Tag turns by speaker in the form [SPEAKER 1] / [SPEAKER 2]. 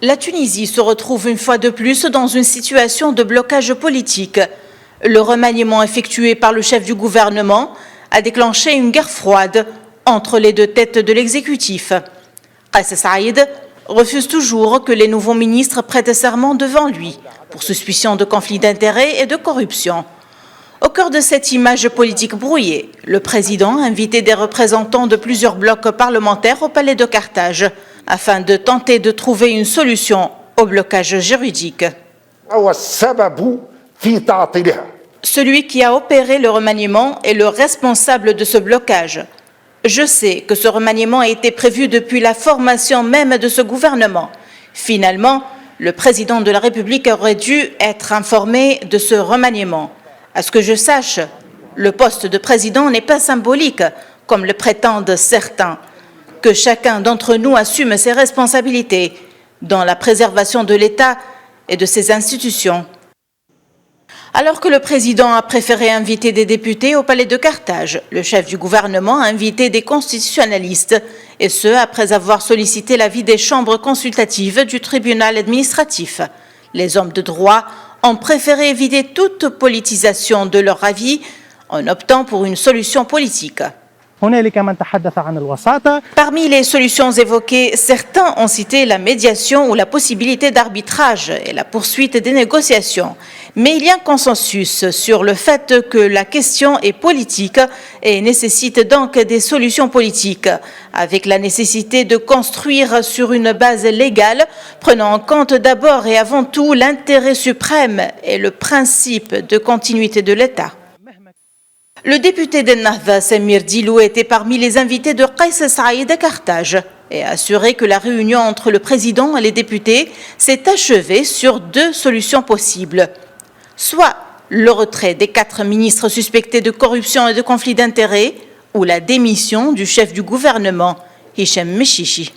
[SPEAKER 1] La Tunisie se retrouve une fois de plus dans une situation de blocage politique. Le remaniement effectué par le chef du gouvernement a déclenché une guerre froide entre les deux têtes de l'exécutif. Kais Saïed refuse toujours que les nouveaux ministres prêtent serment devant lui, pour suspicion de conflit d'intérêts et de corruption. Au cœur de cette image politique brouillée, le président a invité des représentants de plusieurs blocs parlementaires au palais de Carthage, afin de tenter de trouver une solution au blocage juridique. Celui qui a opéré le remaniement est le responsable de ce blocage. Je sais que ce remaniement a été prévu depuis la formation même de ce gouvernement. Finalement, le président de la République aurait dû être informé de ce remaniement. À ce que je sache, le poste de président n'est pas symbolique, comme le prétendent certains. Que chacun d'entre nous assume ses responsabilités dans la préservation de l'État et de ses institutions. Alors que le président a préféré inviter des députés au palais de Carthage, le chef du gouvernement a invité des constitutionnalistes, et ce, après avoir sollicité l'avis des chambres consultatives du tribunal administratif. Les hommes de droit ont préféré éviter toute politisation de leur avis en optant pour une solution politique. Parmi les solutions évoquées, certains ont cité la médiation ou la possibilité d'arbitrage et la poursuite des négociations. Mais il y a un consensus sur le fait que la question est politique et nécessite donc des solutions politiques, avec la nécessité de construire sur une base légale, prenant en compte d'abord et avant tout l'intérêt suprême et le principe de continuité de l'État. Le député d'Ennahda, Samir Dilou, était parmi les invités de Kais Saïed à Carthage et a assuré que la réunion entre le président et les députés s'est achevée sur deux solutions possibles. Soit le retrait des 4 ministres suspectés de corruption et de conflit d'intérêts, ou la démission du chef du gouvernement, Hicham Meshichi.